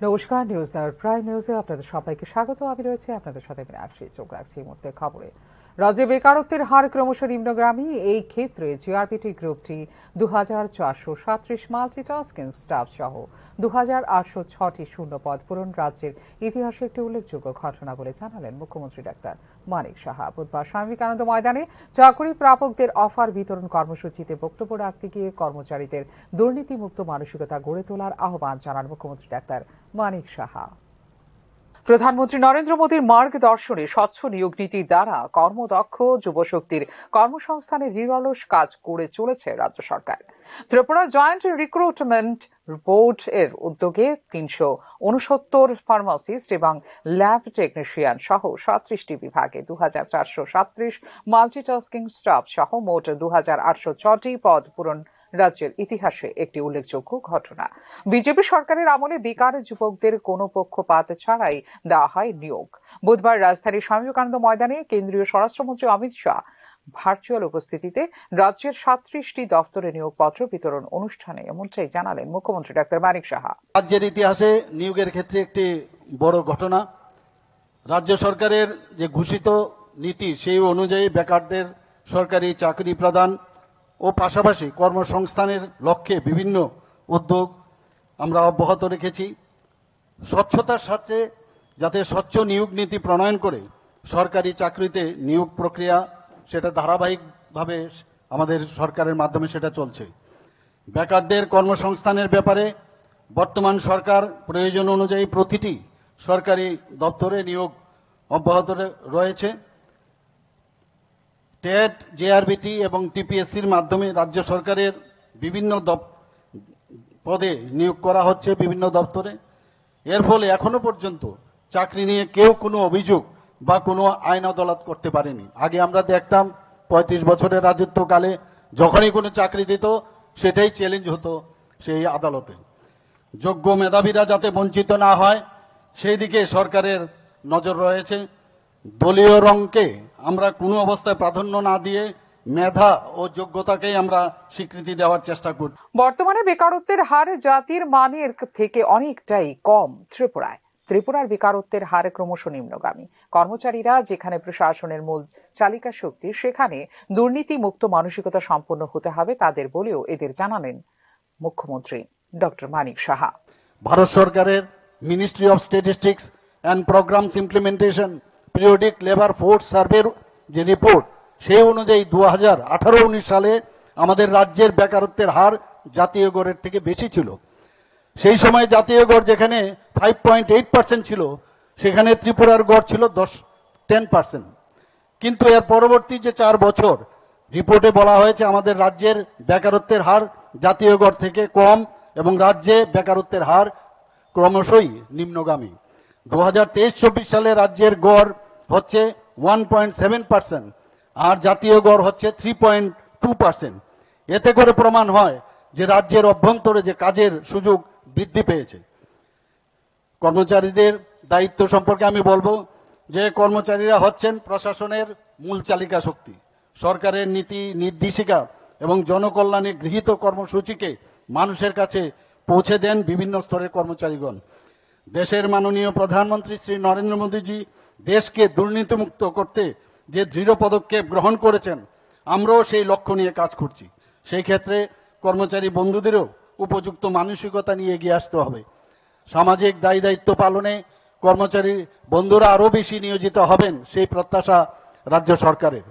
নমস্কার, news নাওর prime নিউজে আপনাদের সবাইকে স্বাগত। আমি রয়েছে আপনাদের সাথে আসছি চোখ রাখছি এই মুহূর্তে খবরে। রাজ্যে বেকারত্বের হার ক্রমশ নিম্নগামী। এই ক্ষেত্রে জিআরপিটি গ্রুপটি ২,৪৩৭ মাল্টিটাস্কিং স্টাফ সহ ২,৮০৬টি শূন্য পদ পূরণ রাজ্যের ইতিহাসে একটি উল্লেখযোগ্য ঘটনা বলে জানালেন মুখ্যমন্ত্রী ডাক্তার মানিক সাহা। বুধবার স্বামী বিবেকানন্দ ময়দানে চাকরি প্রাপকদের অফার বিতরণ কর্মসূচিতে বক্তব্য রাখতে গিয়ে কর্মচারীদের দুর্নীতিমুক্ত মানসিকতা গড়ে তোলার আহ্বান জানান মুখ্যমন্ত্রী ডাক্তার মানিক সাহা। প্রধানমন্ত্রী নরেন্দ্র মোদীর মার্গদর্শনে স্বচ্ছ নিয়োগ নীতির দ্বারা কর্মদক্ষ যুবশক্তির কর্মসংস্থানের নিরলস কাজ করে চলেছে রাজ্য সরকার। ত্রিপুরা জয়েন্ট রিক্রুটমেন্ট বোর্ড এর উদ্যোগে ৩৬৯ ফার্মাসিস্ট এবং ল্যাব টেকনিশিয়ান সহ ৩৭টি বিভাগে ২,৪৩৭ মাল্টিটাস্কিং স্টাফ সহ মোট ২,৮০৬টি পদ পূরণ রাজ্যের ইতিহাসে একটি উল্লেখযোগ্য ঘটনা। বিজেপি সরকারের আমলে বেকার যুবকদের কোনো পক্ষপাত ছাড়াই দেওয়া হয় নিয়োগ। বুধবার রাজধানীর স্বামী বিবেকানন্দ ময়দানে কেন্দ্রীয় স্বরাষ্ট্রমন্ত্রী অমিত শাহ ভার্চুয়াল উপস্থিতিতে রাজ্যের ৩৭টি দফতরে নিয়োগপত্র বিতরণ অনুষ্ঠানে এমনটাই জানালেন মুখ্যমন্ত্রী ডাক্তার মানিক সাহা। রাজ্যের ইতিহাসে নিয়োগের ক্ষেত্রে একটি বড় ঘটনা। রাজ্য সরকারের যে ঘোষিত নীতি সেই অনুযায়ী বেকারদের সরকারি চাকরি প্রদান ও পাশাপাশি কর্মসংস্থানের লক্ষ্যে বিভিন্ন উদ্যোগ আমরা অব্যাহত রেখেছি। স্বচ্ছতার সাথে যাতে স্বচ্ছ নিয়োগ নীতি প্রণয়ন করে সরকারি চাকরিতে নিয়োগ প্রক্রিয়া সেটা ধারাবাহিকভাবে আমাদের সরকারের মাধ্যমে সেটা চলছে। বেকারদের কর্মসংস্থানের ব্যাপারে বর্তমান সরকার প্রয়োজন অনুযায়ী প্রতিটি সরকারি দপ্তরে নিয়োগ অব্যাহত রয়েছে। টেট, জেআরবিটি এবং টিপিএসসির মাধ্যমে রাজ্য সরকারের বিভিন্ন পদে নিয়োগ করা হচ্ছে বিভিন্ন দপ্তরে। এর ফলে এখনো পর্যন্ত চাকরি নিয়ে কেউ কোনো অভিযোগ বা কোনো আইন আদালত করতে পারেনি। আগে আমরা দেখতাম ৩৫ বছরের রাজত্বকালে যখনই কোনো চাকরি দিত সেটাই চ্যালেঞ্জ হতো সেই আদালতে। যোগ্য মেধাবীরা যাতে বঞ্চিত না হয় সেই দিকে সরকারের নজর রয়েছে। দলীয় রঙকে আমরা কোনো অবস্থায় প্রাধান্য না দিয়ে মেধা ও যোগ্যতাকেই আমরা স্বীকৃতি দেওয়ার চেষ্টা করি। বর্তমানে বেকারত্বের হার জাতির মানের থেকে অনেকটাই কম ত্রিপুরায়। ত্রিপুরার বেকারত্বের হার ক্রমশ নিম্নগামী। কর্মচারীরা যেখানে প্রশাসনের মূল চালিকা শক্তি সেখানে দুর্নীতি মুক্ত মানসিকতা সম্পন্ন হতে হবে তাদের বলেও এদের জানালেন মুখ্যমন্ত্রী ডক্টর মানিক সাহা। ভারত সরকারের ministry of statistics and programmes implementation periodic labour force সার্ভের যে রিপোর্ট সেই অনুযায়ী 2018-19 সালে আমাদের রাজ্যের বেকারত্বের হার জাতীয় গড়ের থেকে বেশি ছিল। সেই সময় জাতীয় গড় যেখানে 5.8% ছিল সেখানে ত্রিপুরার গড় ছিল 10%। কিন্তু এর পরবর্তী যে 4 বছর রিপোর্টে বলা হয়েছে আমাদের রাজ্যের বেকারত্বের হার জাতীয় গড় থেকে কম এবং রাজ্যে বেকারত্বের হার ক্রমশই নিম্নগামী। 2023-24 সালে রাজ্যের গড় হচ্ছে 1.7% আর জাতীয় গড় হচ্ছে 3.2%। এতে করে প্রমাণ হয় যে রাজ্যের অভ্যন্তরে যে কাজের সুযোগ বৃদ্ধি পেয়েছে। কর্মচারীদের দায়িত্ব সম্পর্কে আমি বলবো যে কর্মচারীরা হচ্ছেন প্রশাসনের মূল চালিকা শক্তি। সরকারের নীতি নির্দেশিকা এবং জনকল্যাণে গৃহীত কর্মসূচিকে মানুষের কাছে পৌঁছে দেন বিভিন্ন স্তরের কর্মচারীগণ। দেশের মাননীয় প্রধানমন্ত্রী শ্রী নরেন্দ্র মোদীজি দেশকে দুর্নীতিমুক্ত করতে যে দৃঢ় পদক্ষেপ গ্রহণ করেছেন আমরাও সেই লক্ষ্য নিয়ে কাজ করছি। সেই ক্ষেত্রে কর্মচারী বন্ধুদেরও উপযুক্ত মানসিকতা নিয়ে এগিয়ে আসতে হবে। সামাজিক দায়ী দায়িত্ব পালনে কর্মচারী বন্ধুরা আরো বেশি নিয়োজিত হবেন সেই প্রত্যাশা রাজ্য সরকারের।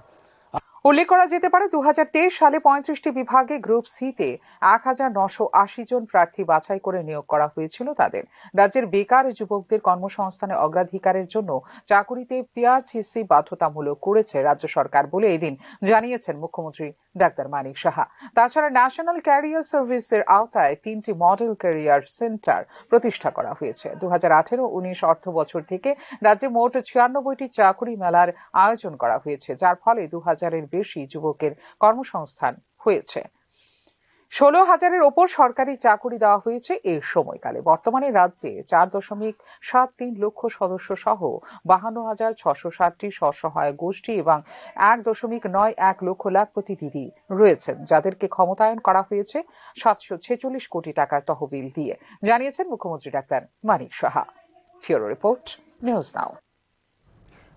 উল্লেখ করা যেতে পারে 2023 সালে 35টি বিভাগে গ্রুপ সিতে 1980 জন প্রার্থী বাছাই করে নিয়োগ করা হয়েছিল তাদের। রাজ্যের বেকার যুবকদের কর্মসংস্থানে অগ্রাধিকারের জন্য চাকুরিতে পিআরসিসি বাধ্যতামূলক করেছে রাজ্য সরকার বলে এদিন জানিয়েছেন মুখ্যমন্ত্রী ডাক্তার মানিক সাহা। তাছাড়া ন্যাশনাল ক্যারিয়ার সার্ভিসের আওতায় 3টি মডেল ক্যারিয়ার সেন্টার প্রতিষ্ঠা করা হয়েছে। 2018-19 অর্থ বছর থেকে রাজ্যে মোট 96টি চাকুরি মেলার আয়োজন করা হয়েছে, যার ফলে 2000-এর বেশি যুবকের কর্মসংস্থান হয়েছে। 16,000-এর ওপর সরকারি চাকুরি দেওয়া হয়েছে এই সময়কালে। বর্তমানে রাজ্যে 4.73 লক্ষ সদস্য সহ 52,660টি স্বসহায়ক গোষ্ঠী এবং 1.91 লক্ষ লাখপতি দিদি রয়েছেন, যাদেরকে ক্ষমতায়ন করা হয়েছে 746 কোটি টাকার তহবিল দিয়ে, জানিয়েছেন মুখ্যমন্ত্রী doctor Manik Saha. Bureau report, news now.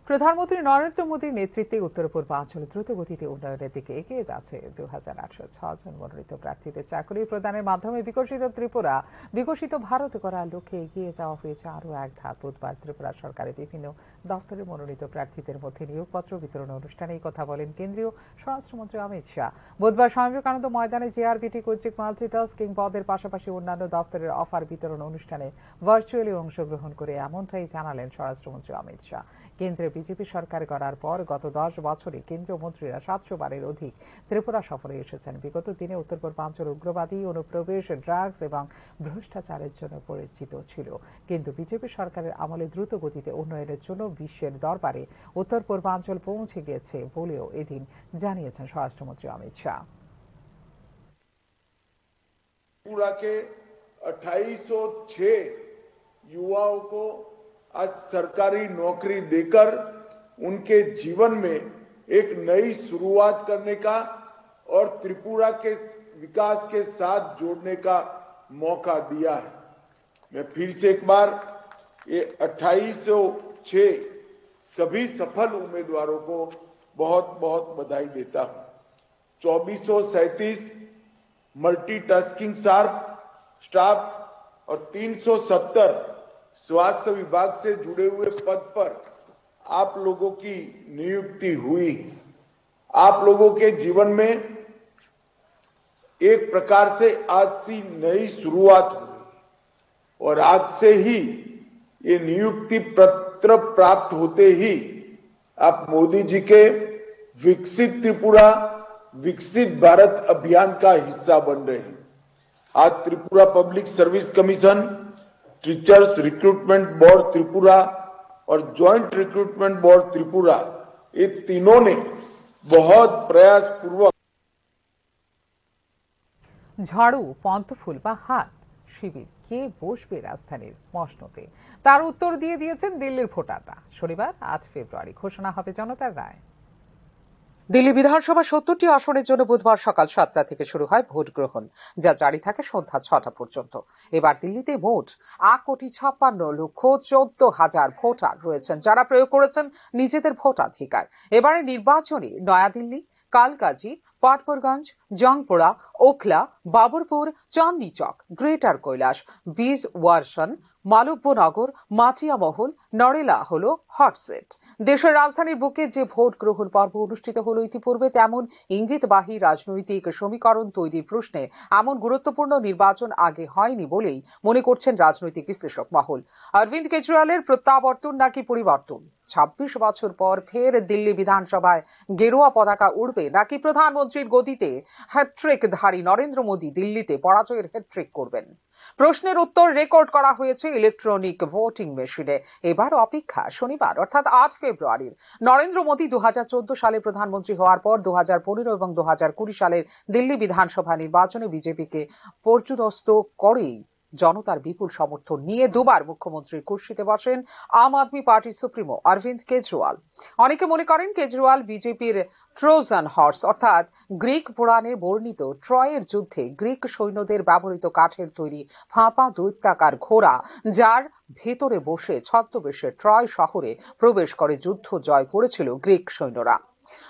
প্রধানমন্ত্রী নরেন্দ্র মোদীর নেতৃত্বে উত্তর পূর্বাঞ্চল দ্রুত গতিতে উন্নয়নের দিকে এগিয়ে যাচ্ছে। 2,806 জন মনোনীত প্রার্থীদের চাকরি প্রদানের মাধ্যমে বিকশিত ত্রিপুরা বিকশিত ভারত করার লক্ষ্যে এগিয়ে যাওয়া হয়েছে আরও এক ধাপ। বুধবার ত্রিপুরা সরকারের বিভিন্ন দপ্তরের মনোনীত প্রার্থীদের মধ্যে নিয়োগপত্র বিতরণ অনুষ্ঠানে এই কথা বলেন কেন্দ্রীয় স্বরাষ্ট্রমন্ত্রী অমিত শাহ। বুধবার স্বামী বিবেকানন্দ ময়দানে জিআরবিটি কর্তৃক মাল্টিটাস্কিং পদের পাশাপাশি অন্যান্য দপ্তরের অফার বিতরণ অনুষ্ঠানে ভার্চুয়ালি অংশগ্রহণ করে এমনটাই জানালেন স্বরাষ্ট্রমন্ত্রী অমিত শাহ। কেন্দ্রে বিজেপি সরকার গড়ার পর গত 10 বছরে কেন্দ্রীয় মন্ত্রীরা 700 বারের অধিক ত্রিপুরা সফরে এসেছেন। বিগত দিনে উত্তর পূর্বাঞ্চল উগ্রবাদী, অনুপ্রবেশ, ড্রাগস এবং ভ্রষ্টাচারের জন্য পরিচিত ছিল, কিন্তু বিজেপি সরকারের আমলে দ্রুত গতিতে উন্নয়নের জন্য বিশ্বের দরবারে উত্তর পূর্বাঞ্চল পৌঁছে গেছে বলেও এদিন জানিয়েছেন স্বরাষ্ট্রমন্ত্রী অমিত শাহ। त्रिपुरा के 2806 युवाओं को आज सरकारी नौकरी देकर उनके जीवन में एक नई शुरुआत करने का और त्रिपुरा के विकास के साथ जोड़ने का मौका दिया है। मैं फिर से एक बार ये 2806 सभी सफल उम्मीदवारों को बहुत बहुत बधाई देता हूं। 2437 मल्टीटास्किंग स्टाफ और 370 स्वास्थ्य विभाग से जुड़े हुए पद पर आप लोगों की नियुक्ति हुई। आप लोगों के जीवन में एक प्रकार से आज से नई शुरुआत हुई और आज से ही ये नियुक्ति पत्र प्राप्त होते ही आप मोदी जी के विकसित त्रिपुरा विकसित भारत अभियान का हिस्सा बन रहे हैं। आज Tripura public service commission, teachers recruitment board Tripura और ज्वाइंट रिक्रूटमेंट बोर्ड त्रिपुरा, ये तीनों ने बहुत प्रयास पूर्वक ঝাড়ু, পদ্মফুল বা হাত শিবির কে বসবে রাজধানীর মসনদে, তার উত্তর দিয়ে দিয়েছেন দিল্লির ভোটাররা। শনিবার 8 ফেব্রুয়ারি ঘোষণা হবে জনতার রায়। দিল্লি বিধানসভা 70টি আসনের জন্য বুধবার সকাল 7টা থেকে শুরু হয় ভোট গ্রহণ, যা জারি থাকে সন্ধ্যা 6টা পর্যন্ত। এবার দিল্লিতে মোট 1,56,14,000 ভোটার রয়েছেন, যারা প্রয়োগ করেছেন নিজেদের ভোটাধিকার। এবারে নির্বাচনে নয়াদিল্লি, কালকাজি, পাটপরগঞ্জ, জংপুরা, ওখলা, বাবরপুর, চাঁদনি চক, গ্রেটার কৈলাস, বীজওয়ারশন, মালব্যনগর, মাটিয়ামহল, নরেলা হল হটসেট। দেশের রাজধানীর বুকে যে ভোট গ্রহণ পর্ব অনুষ্ঠিত হল ইতিপূর্বে, তেমন ইঙ্গিতবাহী রাজনৈতিক সমীকরণ তৈরির প্রশ্নে এমন গুরুত্বপূর্ণ নির্বাচন আগে হয়নি বলেই মনে করছেন রাজনৈতিক বিশ্লেষক মহল। অরবিন্দ কেজরিওয়ালের প্রত্যাবর্তন নাকি পরিবর্তন? 26 বছর পর ফের দিল্লি বিধানসভায় গেরুয়া পতাকা উড়বে, নাকি প্রধানমন্ত্রীর গদিতে হ্যাট্রিকধারী নরেন্দ্র মোদী দিল্লিতে পরাজয়ের হ্যাট্রিক করবেন? প্রশ্নের উত্তর রেকর্ড করা হয়েছে ইলেকট্রনিক ভোটিং মেশিনে। এবার অপেক্ষা শনিবার অর্থাৎ 8 ফেব্রুয়ারির। নরেন্দ্র মোদী 2014 সালে প্রধানমন্ত্রী হওয়ার পর 2015 এবং 2020 সালের দিল্লি বিধানসভা নির্বাচনে বিজেপিকে পর্যুদস্ত করেই জনতার বিপুল সমর্থন নিয়ে দুবার মুখ্যমন্ত্রীর কুর্সিতে বসেন আম আদমি পার্টির সুপ্রিমো অরবিন্দ কেজরিওয়াল। অনেকে মনে করেন কেজরিওয়াল বিজেপির ট্রোজান হর্স, অর্থাৎ গ্রিক পুরাণে বর্ণিত ট্রয়ের যুদ্ধে গ্রিক সৈন্যদের ব্যবহৃত কাঠের তৈরি ফাঁপা দৈত্যাকার ঘোড়া, যার ভেতরে বসে ছদ্মবেশে ট্রয় শহরে প্রবেশ করে যুদ্ধ জয় করেছিল গ্রিক সৈন্যরা।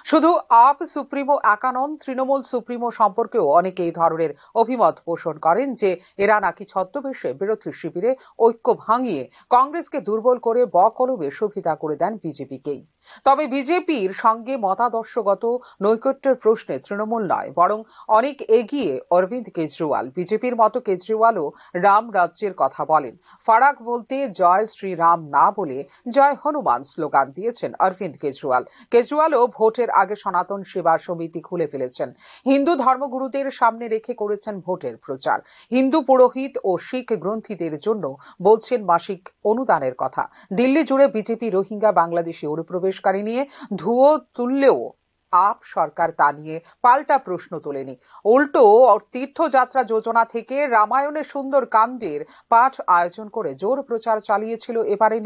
শুধু আপ সুপ্রিমো একা নন, তৃণমূল সুপ্রিমো সম্পর্কেও অনেকে এই ধরনের অভিমত পোষণ করেন যে এরা নাকি ছদ্মবেশে বিরোধী শিবিরে ঐক্য ভাঙিয়ে কংগ্রেসকে দুর্বল করে বকলমে সুবিধা করে দেন বিজেপিকেই। তবে বিজেপির সঙ্গে মতাদর্শগত নৈকট্যের প্রশ্নে তৃণমূল নয়, বরং অনেক এগিয়ে অরবিন্দ কেজরিওয়াল। বিজেপির মতো কেজরিওয়ালও রাম রাজ্যের কথা বলেন। ফারাক বলতে জয় শ্রীরাম না বলে জয় হনুমান স্লোগান দিয়েছেন অরবিন্দ কেজরিওয়াল। কেজরিওয়ালও ভোটের আগে সনাতন সেবা সমিতি খুলে ফেলেছেন। হিন্দু ধর্মগুরুদের সামনে রেখে করেছেন ভোটের প্রচার। হিন্দু পুরোহিত ও শিখ গ্রন্থীদের জন্য বলছেন মাসিক অনুদানের কথা। দিল্লি জুড়ে বিজেপি রোহিঙ্গা বাংলাদেশি অনুপ্রবেশকারী নিয়ে ধুয়ো তুললেও আপ সরকার তা নিয়ে পাল্টা প্রশ্ন তোলেনি। উল্টো তীর্থযাত্রা যোজনা থেকে রামায়ণের সুন্দর কাণ্ডের পাঠ আয়োজন করে জোর প্রচার চালিয়েছিল এবারে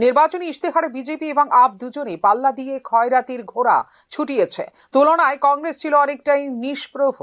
নির্বাচনী ইশতেহারে বিজেপি এবং আপ দুজনেই পাল্লা দিয়ে খয়রাতির ঘোড়া ছুটিয়েছে। তুলনায় কংগ্রেস ছিল অনেকটাই নিষ্প্রভ।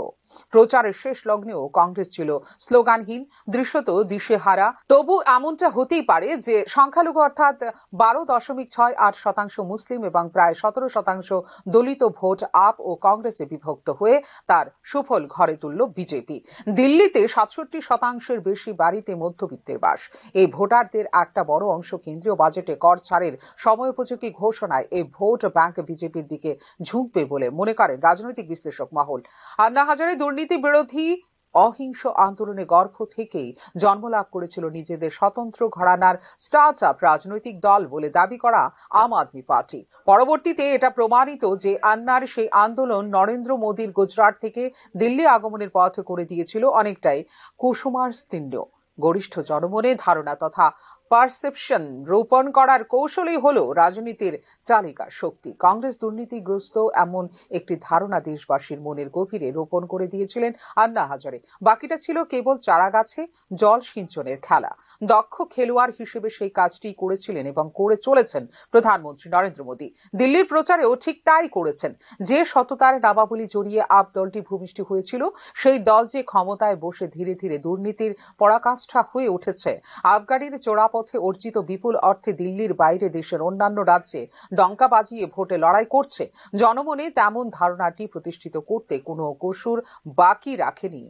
প্রচারের শেষ লগ্নেও কংগ্রেস ছিল স্লোগানহীন, দৃশ্যত দিশেহারা। তবু এমনটা হতেই পারে যে সংখ্যালঘু অর্থাৎ 12.68% মুসলিম এবং প্রায় 17% দলিত ভোট আপ ও কংগ্রেসে বিভক্ত হয়ে তার সুফল ঘরে তুলল বিজেপি। দিল্লিতে 67% বেশি বাড়িতে মধ্যবিত্তের বাস। এই ভোটারদের একটা বড় অংশ কেন্দ্রীয় বাজেটে কর ছাড়ের সময়োপযোগী ঘোষণায় এই ভোট ব্যাংক বিজেপির দিকে ঝুঁকবে বলে মনে করেন রাজনৈতিক বিশ্লেষক মহল। আন্না হাজারে দুর্নীতি বিরোধী অহিংস আন্দোলনে গর্ভ থেকেই জন্মলাভ করেছিল নিজেদের স্বতন্ত্র ঘরানার স্টার্ট আপ রাজনৈতিক দল বলে দাবি করা আম আদমি পার্টি। পরবর্তীতে এটা প্রমাণিত যে আন্নার সেই আন্দোলন নরেন্দ্র মোদীর গুজরাট থেকে দিল্লি আগমনের পথ করে দিয়েছিল অনেকটাই কুসুমাস্তীর্ণ। গরিষ্ঠ জনমনে ধারণা তথা পারসেপশন রোপণ করার কৌশলই হলো রাজনীতির চালিকা শক্তি। কংগ্রেস দুর্নীতিগ্রস্ত এমন একটি ধারণা দেশবাসীর মনের গভীরে রোপণ করে দিয়েছিলেন আন্না হাজারে। বাকিটা ছিল কেবল চারাগাছে জল সিঞ্চনের খেলা। দক্ষ খেলোয়াড় হিসেবে সেই কাজটি করেছিলেন এবং করে চলেছেন প্রধানমন্ত্রী নরেন্দ্র মোদী। দিল্লির প্রচারেও ঠিক তাই করেছেন। যে সততার নামাবলী জড়িয়ে আপ দলটি ভূমিষ্ঠ হয়েছিল, সেই দল যে ক্ষমতায় বসে ধীরে ধীরে দুর্নীতির পরাকাষ্ঠা হয়ে উঠেছে। আবগারির চোরাপথে অর্জিত বিপুল অর্থে দিল্লির বাইরে দেশের অন্যান্য রাজ্যে ডঙ্কা বাজিয়ে ভোটে লড়াই করছে। জনমনে তেমন ধারণাটি প্রতিষ্ঠিত করতে কোনো কসুর বাকি রাখেনি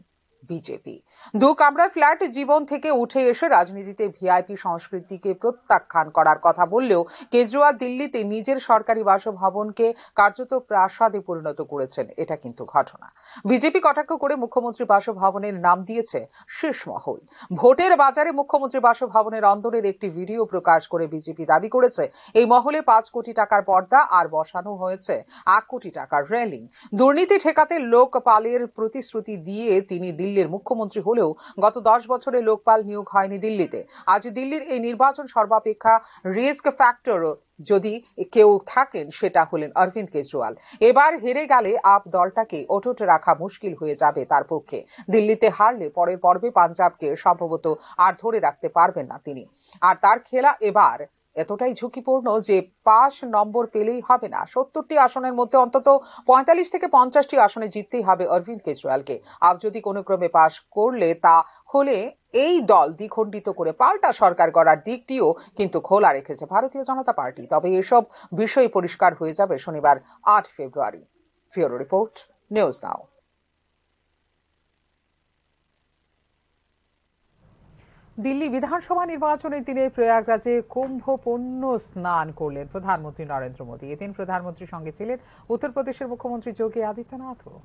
বিজেপি। দু কামরার ফ্ল্যাট জীবন থেকে উঠে এসে রাজনীতিতে ভিআইপি সংস্কৃতিকে প্রত্যাখ্যান করার কথা বললেও কেজরিওয়াল দিল্লিতে নিজের সরকারি বাসভবনকে কার্যত প্রাসাদে পরিণত করেছেন। এটা কিন্তু ঘটনা। বিজেপি কটাক্ষ করে মুখ্যমন্ত্রী বাসভবনের নাম দিয়েছে শীর্ষ মহল। ভোটের বাজারে মুখ্যমন্ত্রী বাসভবনের অন্দরের একটি ভিডিও প্রকাশ করে বিজেপি দাবি করেছে এই মহলে 5 কোটি টাকার পর্দা আর বসানো হয়েছে 1 কোটি টাকার রেলিং। দুর্নীতি ঠেকাতে লোকপালের প্রতিশ্রুতি দিয়ে তিনি দিল্লির মুখ্যমন্ত্রী হলেও গত 10 বছরে লোকপাল নিয়োগ হয়নি দিল্লিতে। আজ দিল্লির এই নির্বাচন সর্বাপেক্ষা রিস্ক ফ্যাক্টর যদি কেউ থাকেন সেটা হলেন অরবিন্দ কেজরিওয়াল। এবার হেরে গেলে আপ দলটাকে অটুট রাখা মুশকিল হয়ে যাবে তার পক্ষে। দিল্লিতে হারলে পরের পর্বে পাঞ্জাবকে সম্ভবত আর ধরে রাখতে পারবেন না তিনি। আর তার খেলা এবার এতটাই ঝুঁকিপূর্ণ যে 5 নম্বর পেলেই হবে না। 70টি আসনের মধ্যে অন্তত 45 থেকে 50টি আসনে জিততেই হবে অরবিন্দ কেজরিওয়ালকে। আপ যদি কোনো ক্রমে পাশ করলে তা হলে এই দল দ্বিখণ্ডিত করে পাল্টা সরকার গড়ার দিকটিও কিন্তু খোলা রেখেছে ভারতীয় জনতা পার্টি। তবে এসব বিষয় পরিষ্কার হয়ে যাবে শনিবার 8 February. Bureau report, news now. Delhi বিধানসভা নির্বাচনের দিনে প্রয়াগরাজে কুম্ভ পুণ্য স্নান করলেন প্রধানমন্ত্রী নরেন্দ্র মোদী। এদিন প্রধানমন্ত্রীর সঙ্গে ছিলেন উত্তরপ্রদেশের মুখ্যমন্ত্রী যোগী আদিত্যনাথও।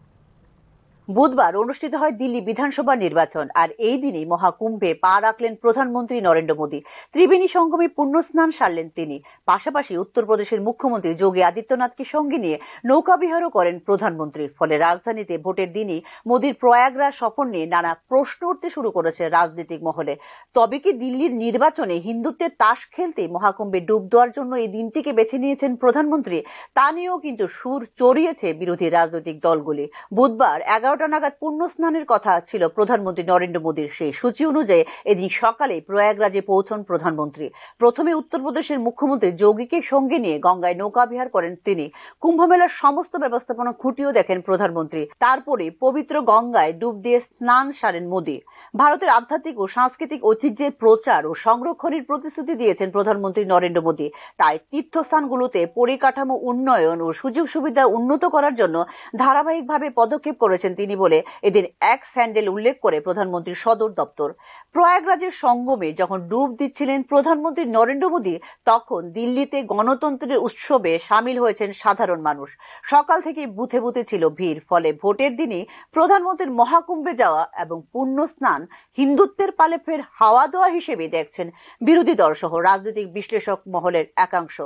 বুধবার অনুষ্ঠিত হয় দিল্লি বিধানসভা নির্বাচন, আর এই দিনেই মহাকুম্ভে পা রাখলেন প্রধানমন্ত্রী নরেন্দ্র মোদী। ত্রিবেণী সঙ্গমে পুণ্য স্নান সারলেন তিনি। পাশাপাশি উত্তরপ্রদেশের মুখ্যমন্ত্রী যোগী আদিত্যনাথকে সঙ্গে নিয়ে নৌকা বিহারও করেন প্রধানমন্ত্রী। ফলে রাজধানীতে ভোটের দিনই মোদীর প্রয়াগরাজ সফর নিয়ে নানা প্রশ্ন উঠতে শুরু করেছে রাজনৈতিক মহলে। তবে কি দিল্লির নির্বাচনে হিন্দুত্বের তাস খেলতে মহাকুম্ভে ডুব দেওয়ার জন্য এই দিনটিকে বেছে নিয়েছেন প্রধানমন্ত্রী? তা নিয়েও কিন্তু সুর চড়িয়েছে বিরোধী রাজনৈতিক দলগুলি। বুধবার 11টা নাগাদ পুণ্য স্নানের কথা ছিল প্রধানমন্ত্রী নরেন্দ্র মোদীর। সেই সূচি অনুযায়ী এদিন সকালে প্রয়াগরাজে পৌঁছন প্রধানমন্ত্রী। প্রথমে উত্তরপ্রদেশের মুখ্যমন্ত্রী যোগীকে সঙ্গে নিয়ে গঙ্গায় নৌকা বিহার করেন তিনি। কুম্ভমেলার সমস্ত ব্যবস্থাপনা খুঁটিয়েও দেখেন প্রধানমন্ত্রী। তারপরে পবিত্র গঙ্গায় ডুব দিয়ে স্নান সারেন মোদী। ভারতের আধ্যাত্মিক ও সাংস্কৃতিক ঐতিহ্যের প্রচার ও সংরক্ষণের প্রতিশ্রুতি দিয়েছেন প্রধানমন্ত্রী নরেন্দ্র মোদী। তাই তীর্থস্থানগুলোতে পরিকাঠামো উন্নয়ন ও সুযোগ সুবিধা উন্নত করার জন্য ধারাবাহিকভাবে পদক্ষেপ করেছেন তিনি বলে এদিন এক্স হ্যান্ডেল উল্লেখ করে প্রধানমন্ত্রীর সদর দপ্তর। প্রয়াগরাজের সঙ্গমে যখন ডুব দিচ্ছিলেন প্রধানমন্ত্রী নরেন্দ্র মোদী, তখন দিল্লিতে গণতন্ত্রের উৎসবে সামিল হয়েছেন সাধারণ মানুষ। সকাল থেকে বুথে বুথে ছিল ভিড়। ফলে ভোটের দিনই প্রধানমন্ত্রীর মহাকুম্ভে যাওয়া এবং পুণ্য স্নান হিন্দুত্বের পালে ফের হাওয়া দেওয়া হিসেবে দেখছেন বিরোধী দল সহ রাজনৈতিক বিশ্লেষক মহলের একাংশ।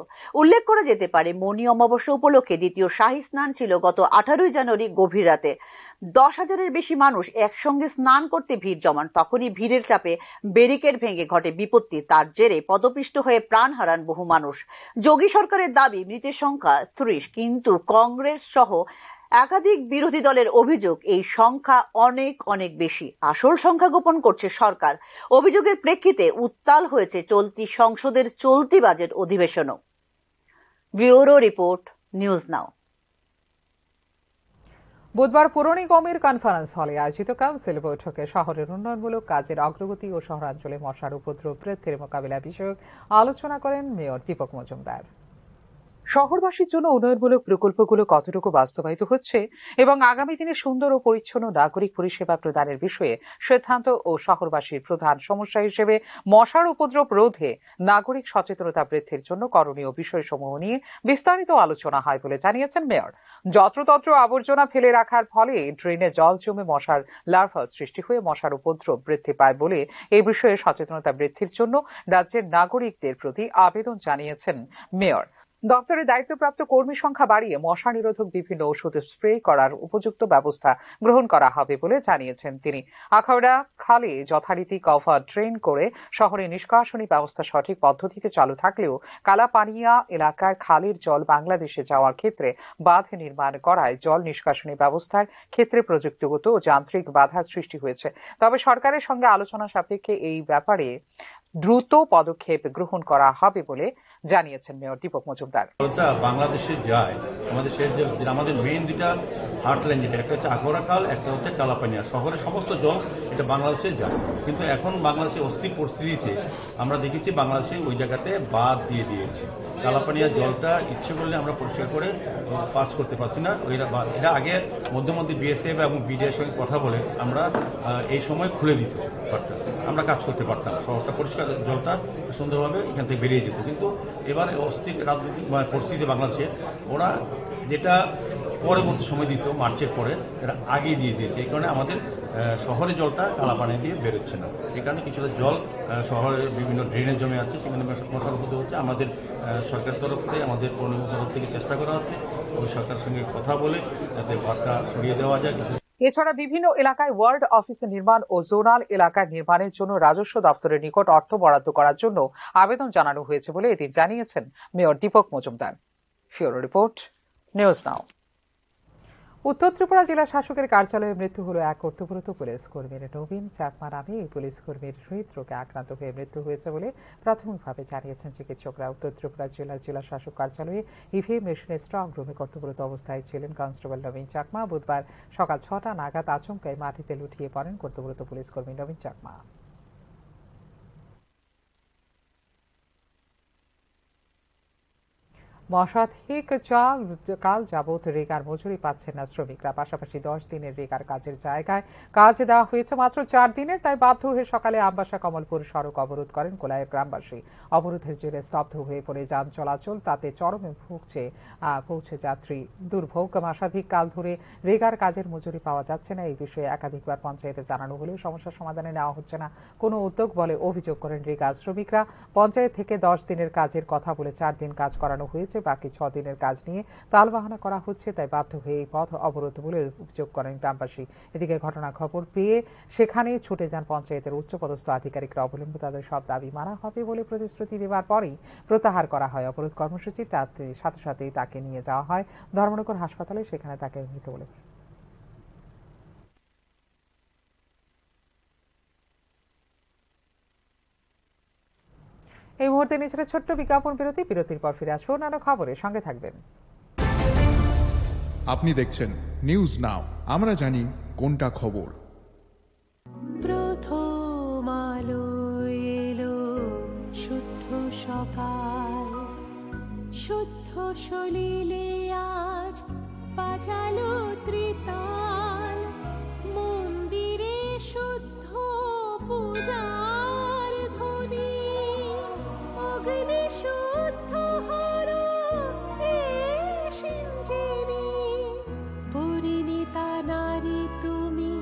উল্লেখ করা যেতে পারে, মৌনী অমাবস্যা উপলক্ষে দ্বিতীয় শাহী স্নান ছিল গত 18 জানুয়ারি গভীর রাতে। 10,000-এর বেশি মানুষ একসঙ্গে স্নান করতে ভিড় জমান। তখনই ভিড়ের চাপে ব্যারিকেড ভেঙে ঘটে বিপত্তি। তার জেরে পদপিষ্ট হয়ে প্রাণ হারান বহু মানুষ। যোগী সরকারের দাবি মৃতের সংখ্যা 30, কিন্তু কংগ্রেস সহ একাধিক বিরোধী দলের অভিযোগ এই সংখ্যা অনেক অনেক বেশি। আসল সংখ্যা গোপন করছে সরকার। অভিযোগের প্রেক্ষিতে উত্তাল হয়েছে চলতি সংসদের চলতি বাজেট অধিবেশনও। Bureau report, news now. বুধবার পৌর নিগমের কনফারেন্স হলে আয়োজিত কাউন্সিল বৈঠকে শহরের উন্নয়নমূলক কাজের অগ্রগতি ও শহরাঞ্চলে মশার উপদ্রব বৃদ্ধির মোকাবিলা বিষয়ক আলোচনা করেন মেয়র দীপক মজুমদার। শহরবাসীর জন্য উন্নয়নমূলক প্রকল্পগুলো কতটুকু বাস্তবায়িত হচ্ছে এবং আগামী দিনে সুন্দর ও পরিচ্ছন্ন নাগরিক পরিষেবা প্রদানের বিষয়ে সিদ্ধান্ত ও শহরবাসীর প্রধান সমস্যা হিসেবে মশার উপদ্রব রোধে নাগরিক সচেতনতা বৃদ্ধির জন্য করণীয় বিষয়সমূহ নিয়ে বিস্তারিত আলোচনা হয় বলে জানিয়েছেন মেয়র। যত্রতত্র আবর্জনা ফেলে রাখার ফলে ড্রেনে জল জমে মশার লার্ভা সৃষ্টি হয়ে মশার উপদ্রব বৃদ্ধি পায় বলে এই বিষয়ে সচেতনতা বৃদ্ধির জন্য রাজ্যের নাগরিকদের প্রতি আবেদন জানিয়েছেন মেয়র। দপ্তরের দায়িত্বপ্রাপ্ত কর্মী সংখ্যা বাড়িয়ে মশা নিরোধক বিভিন্ন ওষুধ স্প্রে করার উপযুক্ত ব্যবস্থা গ্রহণ করা হবে বলে জানিয়েছেন তিনি। আখাউড়া খালে যথারীতি কভার ড্রেন করে শহরে নিষ্কাশনী ব্যবস্থা সঠিক পদ্ধতিতে চালু থাকলেও কালাপানিয়া এলাকার খালের জল বাংলাদেশে যাওয়ার ক্ষেত্রে বাঁধ নির্মাণ করায় জল নিষ্কাশনী ব্যবস্থার ক্ষেত্রে প্রযুক্তিগত ও যান্ত্রিক বাধার সৃষ্টি হয়েছে। তবে সরকারের সঙ্গে আলোচনা সাপেক্ষে এই ব্যাপারে দ্রুত পদক্ষেপ গ্রহণ করা হবে বলে জানিয়েছেন মেয়র দীপক মজুমদার। বাংলাদেশে যায় আমাদের মেইন যেটা হার্টলাইন, যেটা একটা হচ্ছে আখাউড়া খাল, একটা হচ্ছে কালাপানিয়া। শহরের সমস্ত জল এটা বাংলাদেশে যায়, কিন্তু এখন বাংলাদেশের অস্থির পরিস্থিতিতে আমরা দেখেছি বাংলাদেশে ওই জায়গাতে বাঁধ দিয়ে দিয়েছে। কালাপানিয়া জলটা ইচ্ছে করলে আমরা পরিষ্কার করে পাস করতে পারছি না। এটা আগে মধ্যে মধ্যে বিএসএফ এবং বিডিআর সঙ্গে কথা বলে আমরা এই সময় খুলে দিত, আমরা কাজ করতে পারতাম, শহরটা পরিষ্কার, জলটা সুন্দরভাবে এখান থেকে বেরিয়ে যেত। কিন্তু এবার অস্থির রাজনৈতিক পরিস্থিতি বাংলাদেশে ওরা যেটা পরবর্তী সময় দিত মার্চের পরে, এরা আগে দিয়ে দিয়েছে। এই কারণে আমাদের শহরে জলটা কালাপানি দিয়ে বেরোচ্ছে না। এই কারণে কিছুটা জল শহরের বিভিন্ন ড্রেনে জমে আছে, সেখানে মশার উপদ্রব হচ্ছে। আমাদের সরকারের তরফ থেকে, আমাদের পৌর তরফ থেকে চেষ্টা করা হচ্ছে ওই সরকারের সঙ্গে কথা বলে যাতে বাঁধটা সরিয়ে দেওয়া যায়। এছাড়া বিভিন্ন এলাকায় ওয়ার্ড অফিস নির্মাণ ও জোনাল এলাকার নির্মাণের জন্য রাজস্ব দপ্তরের নিকট অর্থ বরাদ্দ করার জন্য আবেদন জানানো হয়েছে বলে এদিন জানিয়েছেন mayor Dipak Majumdar. Bureau report, news now. উত্তর ত্রিপুরা জেলা শাসকের কার্যালয়ে মৃত্যু হল এক কর্তব্যরত পুলিশ কর্মীর। নবীন চাকমা নামে এই পুলিশ কর্মীর হৃদরোগে আক্রান্ত হয়ে মৃত্যু হয়েছে বলে প্রাথমিকভাবে জানিয়েছেন চিকিৎসকরা। উত্তর ত্রিপুরা জেলার জেলা শাসক কার্যালয়ে ইভিএম মেশিনের স্ট্রং রুমে কর্তব্যরত অবস্থায় ছিলেন কনস্টেবল নবীন চাকমা। বুধবার সকাল 6টা নাগাদ আচমকায় মাটিতে লুটিয়ে পড়েন কর্তব্যরত পুলিশ কর্মী নবীন চাকমা। মশাধিক কাল যাবৎ রেগার মজুরি পাচ্ছেন না শ্রমিকরা। পাশাপাশি 10 দিনের রেগার কাজের জায়গায় কাজ দেওয়া হয়েছে মাত্র 4 দিনের। তাই বাধ্য হয়ে সকালে আমবাসা কমলপুর সড়ক অবরোধ করেন কোলায়ের গ্রামবাসী। অবরোধের জেরে স্তব্ধ হয়ে পড়ে যান চলাচল, তাতে চরমে পৌঁছে যাত্রী দুর্ভোগ। মাসাধিক কাল ধরে রেগার কাজের মজুরি পাওয়া যাচ্ছে না। এই বিষয়ে একাধিকবার পঞ্চায়েতে জানানো হলেও সমস্যার সমাধানে নেওয়া হচ্ছে না কোনো উদ্যোগ বলে অভিযোগ করেন রেগা শ্রমিকরা। পঞ্চায়েত থেকে 10 দিনের কাজের কথা বলে 4 দিন কাজ করানো হয়েছে, বাকি 6 দিনের কাজ নিয়ে তালবাহানা করা হচ্ছে। তাই বাধ্য হয়ে এই পথ অবরোধ বলে অভিযোগ করেন গ্রামবাসী। এদিকে ঘটনা খবর পেয়ে সেখানে ছুটে যান পঞ্চায়েতের উচ্চপদস্থ আধিকারিকরা। অবলম্বনে তাদের সব দাবি মানা হবে বলে প্রতিশ্রুতি দেওয়ার পরেই প্রত্যাহার করা হয় অবরোধ কর্মসূচি। তাতে সাথে সাথেই তাকে নিয়ে যাওয়া হয় ধর্মনগর হাসপাতালে, সেখানে তাকে মৃত বলে। এই মুহূর্তে নিচে ছোট্ট বিজ্ঞাপন বিরতি, বিরতির পর ফিরে আসবো অন্যান্য খবরের সঙ্গে থাকবেন। আপনি দেখছেন নিউজ নাও, আমরা জানি কোনটা খবর। প্রথম আলো এলো শুদ্ধ সকাল, শুদ্ধ সলিলে আজ বাজালো ত্রিতাল, মন্দিরে শুদ্ধ পূজার ধ্বনি, অগ্নি শুদ্ধ হলো সিঞ্জিনী, পরিণীতা নারী তুমি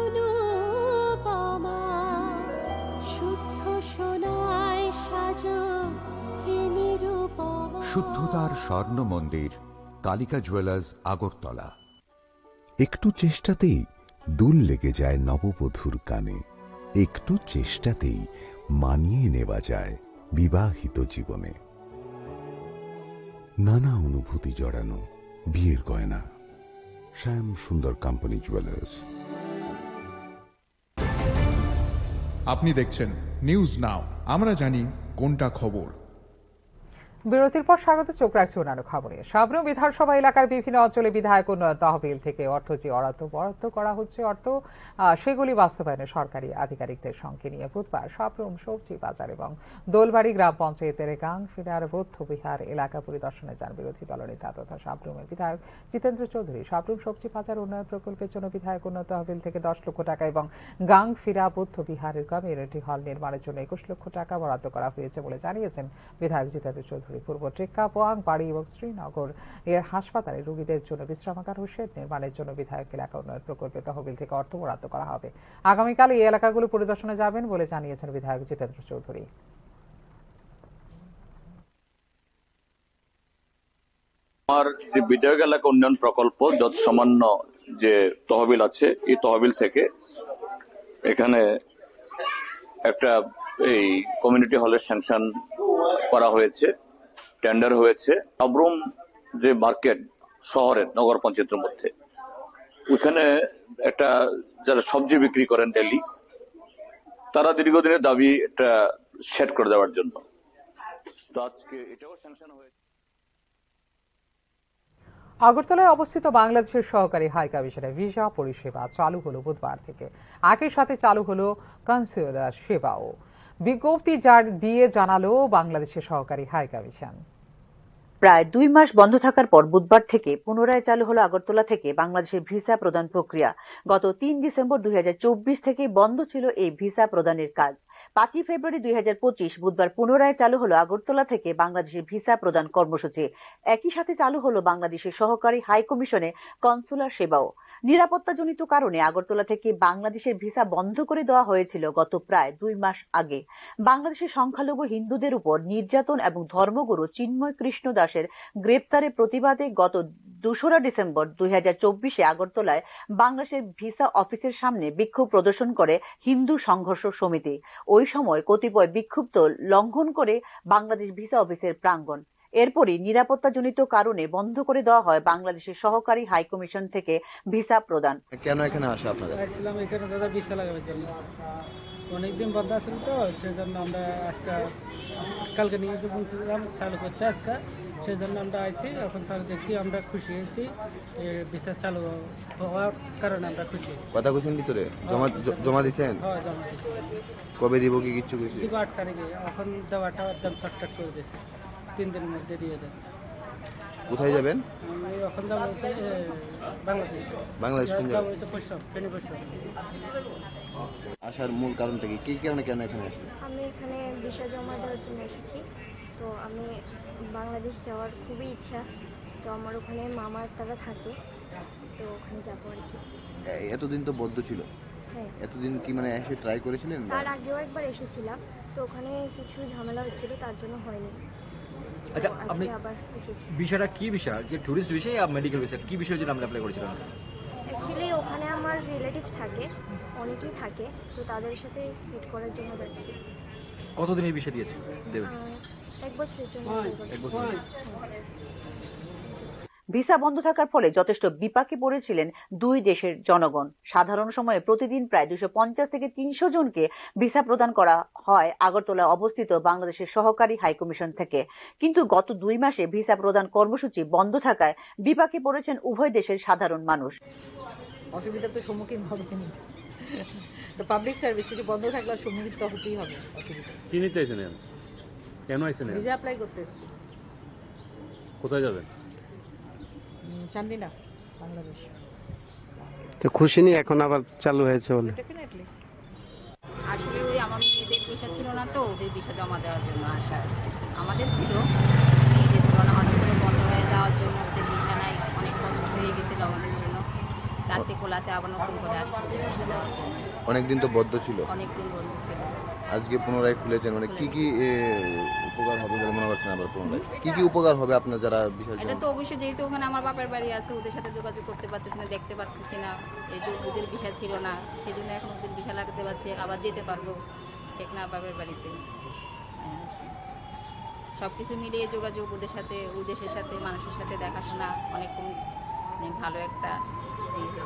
অনুপমা, শুদ্ধ সোনায় সাজো হে নিরুপমা। শুদ্ধতার স্বর্ণ মন্দির, কালিকা জুয়েলার্স, আগরতলা। একটু চেষ্টাতেই দুল লেগে যায় নববধূর কানে, একটু চেষ্টাতেই মানিয়ে নেওয়া যায় বিবাহিত জীবনে। নানা অনুভূতি জড়ানো বিয়ের গয়না। শ্যাম সুন্দর কোম্পানি জুয়েলার্স। আপনি দেখছেন নিউজ নাও, আমরা জানি কোনটা খবর। বিরতির পর স্বাগত, চোখ রাখছি অন্যান্য খবরে। সাবরুম বিধানসভা এলাকার বিভিন্ন অঞ্চলে বিধায়ক উন্নয়ন তহবিল থেকে অর্থ যে বরাদ্দ করা হচ্ছে সেগুলি বাস্তবায়নে সরকারি আধিকারিকদের সঙ্গে নিয়ে বুধবার সাবরুম সবজি বাজার এবং দোলবাড়ি গ্রাম পঞ্চায়েতের গাংফিরার বৌদ্ধ বিহার এলাকা পরিদর্শনে যান বিরোধী দলনেতা তথা সাবরুমের বিধায়ক জিতেন্দ্র চৌধুরী। সাবরুম সবজি বাজার উন্নয়ন প্রকল্পের জন্য বিধায়ক উন্নয়ন তহবিল থেকে 10 লক্ষ টাকা এবং গাংফিরা বৌদ্ধ বিহারের কমিউনিটি হল নির্মাণের জন্য 21 লক্ষ টাকা বরাদ্দ করা হয়েছে বলে জানিয়েছেন বিধায়ক জিতেন্দ্র চৌধুরী। পূর্ব টেক্কা, পোয়াং বাড়ি এবং শ্রীনগর এর হাসপাতালে রোগীদের জন্য বিশ্রামাগার ও শেড নির্মাণের জন্য বিধায়ক এলাকা উন্নয়ন প্রকল্পে তহবিল থেকে অর্থ বরাদ্দ করা হবে। আগামীকাল এই এলাকাগুলো পরিদর্শনে যাবেন বলে জানিয়েছেন বিধায়ক জিতেন্দ্র চৌধুরী। আমার যে বিধায়ক এলাকা উন্নয়ন প্রকল্প যত সামান্য যে তহবিল আছে, এই তহবিল থেকে এখানে একটা এই কমিউনিটি হলের স্যাংশন করা হয়েছে, টেন্ডার হয়েছে। সাবরুম যে মার্কেট শহরের নগর পঞ্চায়েতের মধ্যে, ওখানে একটা যারা সবজি বিক্রি করেন ডেলি, তারা দীর্ঘদিনের দাবি একটা সেট করে দেওয়ার জন্য, তো আজকে এটাও স্যাংশন হয়েছে। আগরতলায় অবস্থিত বাংলাদেশের সহকারী হাই কমিশনে ভিসা পরিষেবা চালু হলো বুধবার থেকে। একই সাথে চালু হলো কনসুলার সেবাও। বিজ্ঞপ্তি দিয়ে জানালো বাংলাদেশের সহকারী হাই কমিশন। প্রায় 2 মাস বন্ধ থাকার পর বুধবার থেকে পুনরায় চালু হলো আগরতলা থেকে বাংলাদেশের ভিসা প্রদান প্রক্রিয়া। গত 3 ডিসেম্বর 2024 থেকে বন্ধ ছিল এই ভিসা প্রদানের কাজ। 5 ফেব্রুয়ারি 2025 বুধবার পুনরায় চালু হলো আগরতলা থেকে বাংলাদেশের ভিসা প্রদান কর্মসূচি। একই সাথে চালু হলো বাংলাদেশের সহকারী হাই কমিশনে কনসুলার সেবাও। নিরাপত্তাজনিত কারণে আগরতলা থেকে বাংলাদেশের ভিসা বন্ধ করে দেওয়া হয়েছিল গত প্রায় 2 মাস আগে। বাংলাদেশের সংখ্যালঘু হিন্দুদের উপর নির্যাতন এবং ধর্মগুরু চিন্ময় কৃষ্ণ দাসের গ্রেপ্তারের প্রতিবাদে গত 2রা ডিসেম্বর 2024 আগরতলায় বাংলাদেশের ভিসা অফিসের সামনে বিক্ষোভ প্রদর্শন করে হিন্দু সংঘর্ষ সমিতি। ওই সময় কতিপয় বিক্ষুব্ধ লঙ্ঘন করে বাংলাদেশ ভিসা অফিসের প্রাঙ্গণ। এরপরই নিরাপত্তাজনিত কারণে বন্ধ করে দেওয়া হয় বাংলাদেশের সহকারী হাই কমিশন থেকে ভিসা প্রদান। কেন এখানে আসা আপনাদের? আসছিলাম এখানে দাদা ভিসা লাগানোর জন্য, অনেকদিন বন্ধ আছিল তো, সেজন্য আমরা আজকে কালকে নিয়ে বলছিলাম চালু করছে আজকে, সেজন্য আমরা আইছি। এখন চালু দেখছি, আমরা খুশি হয়েছি, ভিসা চালু হওয়ার কারণে আমরা খুশি। কথা কইছেন ভিতরে জমা দিছেন? হ্যাঁ, জমা দিয়েছি। কবে দিব কি কিছু কইছে? দিব 8 তারিখে। এখন দেওয়াটা একদম শর্টকাট করে দিয়েছে, 3 দিনের মধ্যে দিয়ে দেন। কোথায় যাবেন? আমি এখন যাবো বাংলাদেশ। বাংলাদেশ কোন জায়গা? আসার মূল কারণটা কি? কি কারণে কেন এখানে আসলেন? আমি এখানে ভিসা জমা দেওয়ার জন্য এসেছি। তো আমি বাংলাদেশ যাওয়ার খুবই ইচ্ছা, তো আমার ওখানে মামার তারা থাকে, তো ওখানে যাবো আর কি। এতদিন তো বদ্ধ ছিল। হ্যাঁ। এতদিন কি মানে এসে ট্রাই করেছিলেন? তার আগেও একবার এসেছিলাম, তো ওখানে কিছু ঝামেলা হচ্ছিল, তার জন্য হয়নি। আচ্ছা, আপনি আবার এসেছি। ভিসাটা কি ভিসা? কি টুরিস্ট ভিসা না মেডিকেল ভিসা? কি বিষয়ের জন্য আপনি অ্যাপ্লাই করেছিলেন? অ্যাকচুয়ালি ওখানে আমার রিলেটিভ থাকে, অনেকেই থাকে, তো তাদের সাথে মিট করার জন্য যাচ্ছি। কতদিনের ভিসা দিয়েছে দেবেন? 1 বছরের জন্য। 1 বছর। ভিসা বন্ধ থাকার ফলে যথেষ্ট বিপাকে পড়েছিলেন 2 দেশের জনগণ। সাধারণ সময়ে প্রতিদিন প্রায় 250 থেকে 300 জনকে ভিসা প্রদান করা হয় আগরতলায় অবস্থিত বাংলাদেশের সহকারী হাইকমিশন থেকে। কিন্তু গত 2 মাসে ভিসা প্রদান কর্মসূচি বন্ধ থাকায় বিপাকে পড়েছেন উভয় দেশের সাধারণ মানুষ। অসুবিধার তো সম্মুখীন হবেন, তো পাবলিক সার্ভিস কিছু বন্ধ থাকলে সম্মুখীন তো হতেই হবে। কি নিতে আইছেন? কেন আইছেন? ভিসা অ্যাপ্লাই করতে এসেছি। কোথায় যাবেন? চান্দিনা, বাংলাদেশ। তো খুশি নি এখন আবার চালু হয়েছে বলে? ডেফিনেটলি। আসলে ওই আমার মেয়েদের ভিসা ছিল না, তো ওদের ভিসা জমা দেওয়ার জন্য আসা। আমাদের ছিল, মেয়েদের ছিল না, হঠাৎ করে বন্ধ হয়ে যাওয়ার জন্য ওদের ভিসা নাই, অনেক কষ্ট হয়ে গেছিল আমাদের জন্য। রাতে কোলাতে আবার নতুন করে আসছে ওদের ভিসা দেওয়ার জন্য। অনেকদিন তো বদ্ধ ছিল। অনেকদিন বন্ধ ছিল। আজকে পুনরায় খুলেছেন, মানে কি কি উপকার হবে বলে মনে করছেন? আবার পুনরায় কি কি উপকার হবে আপনার যারা বিশাল এটা তো অবশ্যই, যেহেতু ওখানে আমার বাপের বাড়ি আছে, ওদের সাথে যোগাযোগ করতে পারতেছি না, দেখতে পারতেছি না, এই যে ওদের ভিসা ছিল না, সেই জন্য এখন ওদের ভিসা লাগাতে পারছি, আবার যেতে পারবো টেকনাফ বাপের বাড়িতে। সবকিছু মিলিয়ে যোগাযোগ ওদের সাথে, ওই দেশের সাথে, মানুষের সাথে দেখাশোনা অনেক ভালো একটা হয়েছে।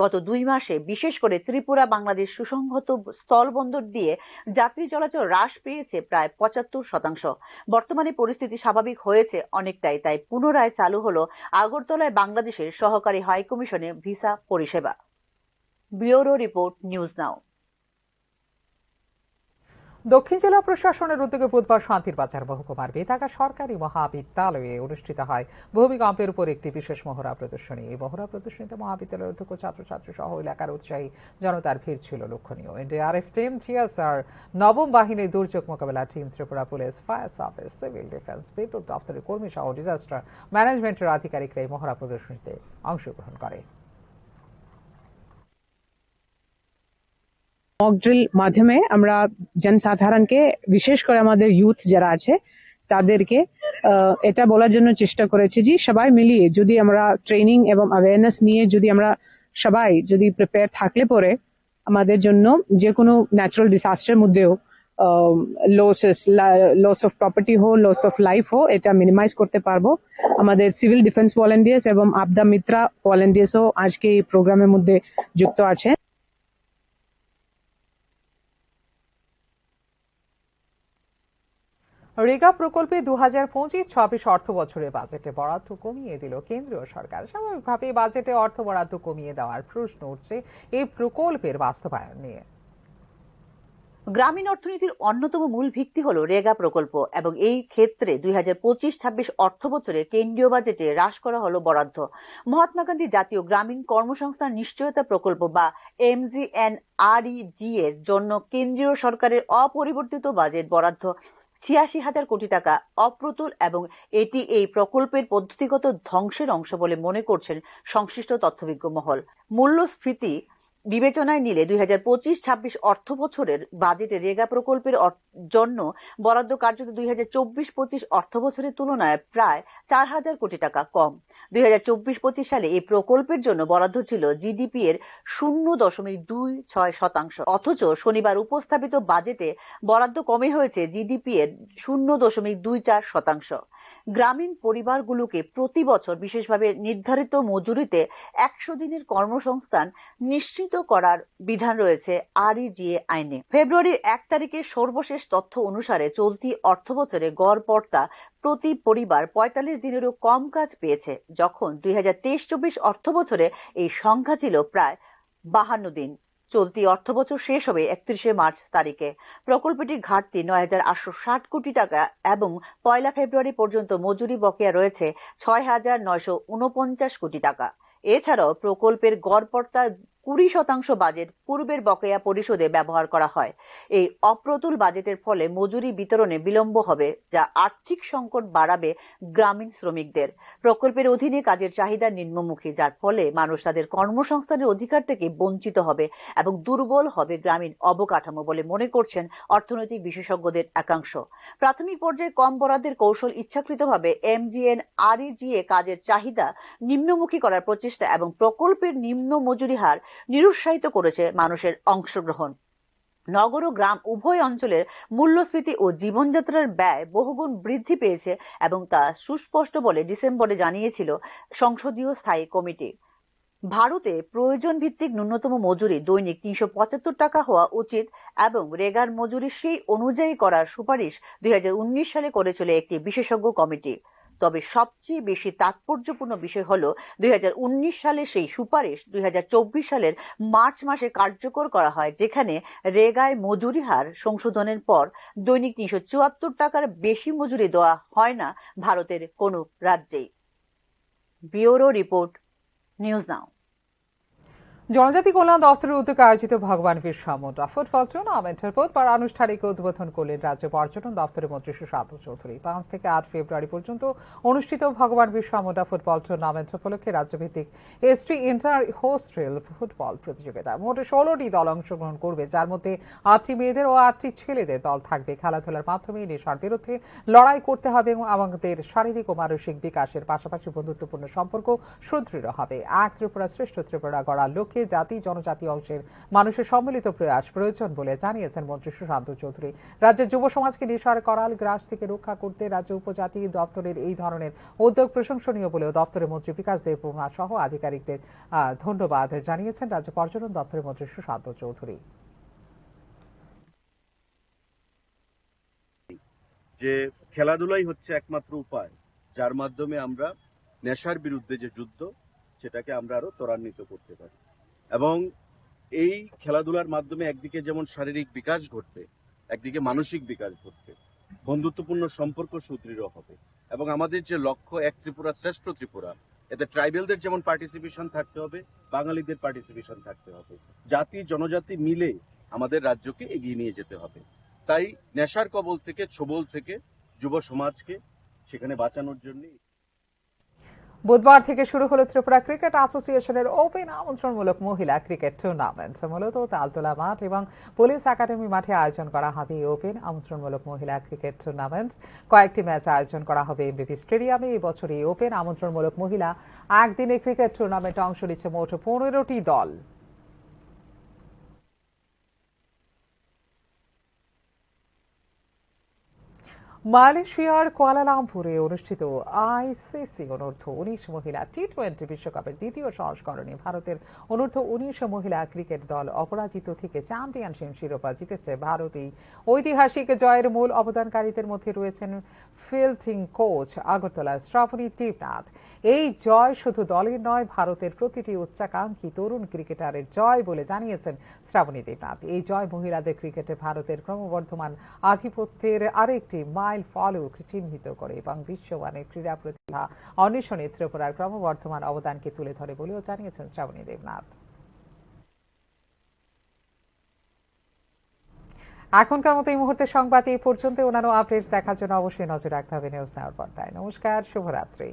গত 2 মাসে বিশেষ করে ত্রিপুরা বাংলাদেশ সুসংহত স্থলবন্দর দিয়ে যাত্রী চলাচল হ্রাস পেয়েছে প্রায় 75%। বর্তমানে পরিস্থিতি স্বাভাবিক হয়েছে অনেকটাই, তাই পুনরায় চালু হলো আগরতলায় বাংলাদেশের সহকারী হাই কমিশনের ভিসা পরিষেবা। ব্যুরো রিপোর্ট, নিউজ নাও। দক্ষিণ জেলা প্রশাসনের উদ্যোগে বুধবার শান্তির বাজার মহকুমার বেতাগা সরকারি মহাবিদ্যালয়ে অনুষ্ঠিত হয় ভূমিকম্পের উপর একটি বিশেষ মহড়া প্রদর্শনী। এই মহড়া প্রদর্শনীতে মহাবিদ্যালয়ের অধ্যক্ষ, ছাত্রছাত্রী সহ এলাকার উৎসাহী জনতার ভিড় ছিল লক্ষণীয়। এনডিআরএফ টিম, জিএসআর, নবম বাহিনী দুর্যোগ মোকাবেলা team, Tripura police, fire service, civil defence, বিদ্যুৎ দপ্তরের কর্মী সহ ডিজাস্টার ম্যানেজমেন্টের আধিকারিকরা এই মহড়া প্রদর্শনীতে অংশগ্রহণ করে। মক ড্রিল মাধ্যমে আমরা জনসাধারণকে, বিশেষ করে আমাদের ইউথ যারা আছে তাদেরকে এটা বলার জন্য চেষ্টা করেছি যে সবাই মিলিয়ে যদি আমরা ট্রেনিং এবং অ্যাওয়ারনেস নিয়ে যদি আমরা সবাই যদি প্রিপেয়ার থাকলে পরে আমাদের জন্য যে কোনো ন্যাচারাল ডিজাস্টারের মধ্যেও লস অফ প্রপার্টি হো, লস অফ লাইফ হো, এটা মিনিমাইজ করতে পারবো। আমাদের সিভিল ডিফেন্স ভলেন্টিয়ার্স এবং আপদা মিত্রা ভলেন্টিয়ার্সও আজকে এই প্রোগ্রামের মধ্যে যুক্ত আছে। রেগা প্রকল্পে 2025-26 অর্থ বছরের বাজেটে বরাদ্দ কমিয়ে দিল কেন্দ্রীয় সরকার। স্বাভাবিকভাবে বাজেটে অর্থ বরাদ্দ কমিয়ে দেওয়ার প্রশ্ন উঠছে এই প্রকল্পের বাস্তবায়ন নিয়ে। গ্রামীণ অর্থনীতির অন্যতম মূল ভিত্তি হল রেগা প্রকল্প এবং এই ক্ষেত্রে 2025-26 অর্থ বছরে কেন্দ্রীয় বাজেটে হ্রাস করা হলো বরাদ্দ। মহাত্মা গান্ধী জাতীয় গ্রামীণ কর্মসংস্থান নিশ্চয়তা প্রকল্প বা MGNREG এর জন্য কেন্দ্রীয় সরকারের অপরিবর্তিত বাজেট বরাদ্দ 86,000 কোটি টাকা অপ্রতুল এবং এটি এই প্রকল্পের পদ্ধতিগত ধ্বংসের অংশ বলে মনে করছেন সংশ্লিষ্ট তথ্যবিজ্ঞ মহল। মূল্যস্ফীতি বিবেচনায় নিলে 2025-26 অর্থ বছরের বাজেটে রেগা প্রকল্পের জন্য বরাদ্দ কার্যত 2024-25 অর্থ বছরের তুলনায় প্রায় 4,000 কোটি টাকা কম। 2024-25 সালে এই প্রকল্পের জন্য বরাদ্দ ছিল জিডিপি এর 0.26%, অথচ শনিবার উপস্থাপিত বাজেটে বরাদ্দ কমে হয়েছে জিডিপি এর 0.24%। গ্রামীণ পরিবারগুলোকে প্রতি বছর বিশেষভাবে নির্ধারিত মজুরিতে 100 দিনের কর্মসংস্থান নিশ্চিত করার বিধান রয়েছে আরইজিএ আইনে। ফেব্রুয়ারির 1 তারিখের সর্বশেষ তথ্য অনুসারে চলতি অর্থবছরে গড় কর্তা প্রতি পরিবার 45 দিনেরও কম কাজ পেয়েছে, যখন 2023-24 অর্থ বছরে এই সংখ্যা ছিল প্রায় 52 দিন। চলতি অর্থবছর শেষ হবে 31 মার্চ তারিখে। প্রকল্পটির ঘাটতি 9,860 কোটি টাকা এবং 1 ফেব্রুয়ারি পর্যন্ত মজুরি বকেয়া রয়েছে 6,949 কোটি টাকা। এছাড়াও প্রকল্পের গড়পড়তা 20% বাজেট পূর্বের বকেয়া পরিশোধে ব্যবহার করা হয়। এই অপ্রতুল বাজেটের ফলে মজুরি বিতরণে বিলম্ব হবে, যা আর্থিক সংকট বাড়াবে গ্রামীণ শ্রমিকদের। প্রকল্পের অধীনে কাজের চাহিদা নিম্নমুখী, যার ফলে মানুষ তাদের কর্মসংস্থানের অধিকার থেকে বঞ্চিত হবে এবং দুর্বল হবে গ্রামীণ অবকাঠামো বলে মনে করছেন অর্থনৈতিক বিশেষজ্ঞদের একাংশ। প্রাথমিক পর্যায়ে কম বরাদ্দের কৌশল ইচ্ছাকৃতভাবে MGNREGA কাজের চাহিদা নিম্নমুখী করার প্রচেষ্টা এবং প্রকল্পের নিম্ন মজুরি হার নিরুৎসাহিত করেছে মানুষের অংশগ্রহণ। নগর ও গ্রাম উভয় অঞ্চলের মূল্যস্ফীতি ও জীবনযাত্রার ব্যয় বহুগুণ বৃদ্ধি পেয়েছে এবং তা সুস্পষ্ট বলে ডিসেম্বরে জানিয়েছিল সংসদীয় স্থায়ী কমিটি। ভারতে প্রয়োজন ভিত্তিক ন্যূনতম মজুরি দৈনিক 375 টাকা হওয়া উচিত এবং রেগার মজুরি সেই অনুযায়ী করার সুপারিশ 2019 সালে করেছিল একটি বিশেষজ্ঞ কমিটি। তবে সবচেয়ে বেশি তাৎপর্যপূর্ণ বিষয় হল 2019 সালে সেই সুপারিশ 2024 সালের মার্চ মাসে কার্যকর করা হয়, যেখানে রেগায় মজুরি হার সংশোধনের পর দৈনিক 374 টাকার বেশি মজুরি দেওয়া হয় না ভারতের কোনো রাজ্যেই। ব্যুরো রিপোর্ট, নিউজ নাও। জনজাতি কল্যাণ দফতরের উদ্যোগে আয়োজিত ভগবান বিরসা মুন্ডা ফুটবল টুর্নামেন্টের বুধবার আনুষ্ঠানিক উদ্বোধন করলেন রাজ্য পর্যটন দফতরের মন্ত্রী সুশান্ত চৌধুরী। 5 থেকে 8 ফেব্রুয়ারি পর্যন্ত অনুষ্ঠিত ভগবান বিরসা মুন্ডা ফুটবল টুর্নামেন্ট উপলক্ষে রাজ্যভিত্তিক এসটি ইন্টার হোস্টেল ফুটবল প্রতিযোগিতায় মোট 16টি দল অংশগ্রহণ করবে, যার মধ্যে 8টি মেয়েদের ও 8টি ছেলেদের দল থাকবে। খেলাধুলার মাধ্যমে নেশার বিরুদ্ধে লড়াই করতে হবে এবং আমাদের শারীরিক ও মানসিক বিকাশের পাশাপাশি বন্ধুত্বপূর্ণ সম্পর্ক সুদৃঢ় হবে। এক ত্রিপুরা শ্রেষ্ঠ ত্রিপুরা গড়ার লক্ষ্যে জাতি জনজাতি অংশের মানুষের সম্মিলিত প্রয়াস প্রয়োজন বলে জানিয়েছেন মন্ত্রী সুশান্ত চৌধুরী। রাজ্যের যুব সমাজকে নেশার করাল গ্রাস থেকে রক্ষা করতে রাজ্য উপজাতি দপ্তরের এই ধরনের উদ্যোগ প্রশংসনীয় বলেও দপ্তরের মন্ত্রী বিকাশ দেববর্মা সহ আধিকারিকদের ধন্যবাদ জানিয়েছেন রাজ্য পর্যটন দপ্তরের মন্ত্রী সুশান্ত চৌধুরী। যে খেলাধুলাই হচ্ছে একমাত্র উপায় যার মাধ্যমে আমরা নেশার বিরুদ্ধে যে যুদ্ধ সেটাকে আমরা আরো ত্বরান্বিত করতে পারি এবং এই খেলাধুলার মাধ্যমে একদিকে যেমন শারীরিক বিকাশ ঘটবে, একদিকে মানসিক বিকাশ ঘটবে, বন্ধুত্বপূর্ণ সম্পর্ক সুদৃঢ় হবে এবং আমাদের যে লক্ষ্য এক ত্রিপুরা শ্রেষ্ঠ ত্রিপুরা, এতে ট্রাইবেলদের যেমন পার্টিসিপেশন থাকতে হবে, বাঙালিদের পার্টিসিপেশন থাকতে হবে, জাতি জনজাতি মিলে আমাদের রাজ্যকে এগিয়ে নিয়ে যেতে হবে। তাই নেশার কবল থেকে ছোবল থেকে যুব সমাজকে সেখানে বাঁচানোর জন্য বুধবার থেকে শুরু হলো ত্রিপুরা ক্রিকেট অ্যাসোসিয়েশনের ওপেন আমন্ত্রণমূলক মহিলা ক্রিকেট টুর্নামেন্ট। মূলত তালতলা মাঠ এবং পুলিশ একাডেমি মাঠে আয়োজন করা হবে এই ওপেন আমন্ত্রণমূলক মহিলা ক্রিকেট টুর্নামেন্ট। কয়েকটি ম্যাচ আয়োজন করা হবে এমবিপি স্টেডিয়ামে। এই বছর এই ওপেন আমন্ত্রণমূলক মহিলা একদিনের ক্রিকেট টুর্নামেন্টে অংশ নিচ্ছে মোট 15টি দল। মালয়েশিয়ার কুয়ালালামপুরে অনুষ্ঠিত আইসিসি অনূর্ধ্ব 19 মহিলা টি20 বিশ্বকাপের দ্বিতীয় সংস্করণে ভারতের অনূর্ধ্ব 19 মহিলা ক্রিকেট দল অপরাজিত থেকে চ্যাম্পিয়নশিপ শিরোপা জিতেছে। ভারত এই ঐতিহাসিক জয়ের মূল অবদানকারীদের মধ্যে রয়েছেন ফিল্ডিং কোচ আগরতলার শ্রাবণী দেবনাথ। এই জয় শুধু দলের নয়, ভারতের প্রতিটি উচ্চাকাঙ্ক্ষী তরুণ ক্রিকেটারের জয় বলে জানিয়েছেন শ্রাবণী দেবনাথ। এই জয় মহিলাদের ক্রিকেটে ভারতের ক্রমবর্ধমান আধিপত্যের আরেকটি মাইল ফলক চিহ্নিত করে এবং বিশ্বমানের ক্রীড়া প্রতিভা অন্বেষণে ত্রিপুরার ক্রমবর্ধমান অবদানকে তুলে ধরে বলেও জানিয়েছেন শ্রাবণী দেবনাথ। এখনকার মতো এই মুহূর্তে সংবাদ এই পর্যন্ত। অন্যান্য আপডেটস দেখার জন্য অবশ্যই নজর রাখতে হবে নিউজ নাওর পর্দায়। নমস্কার, শুভরাত্রি।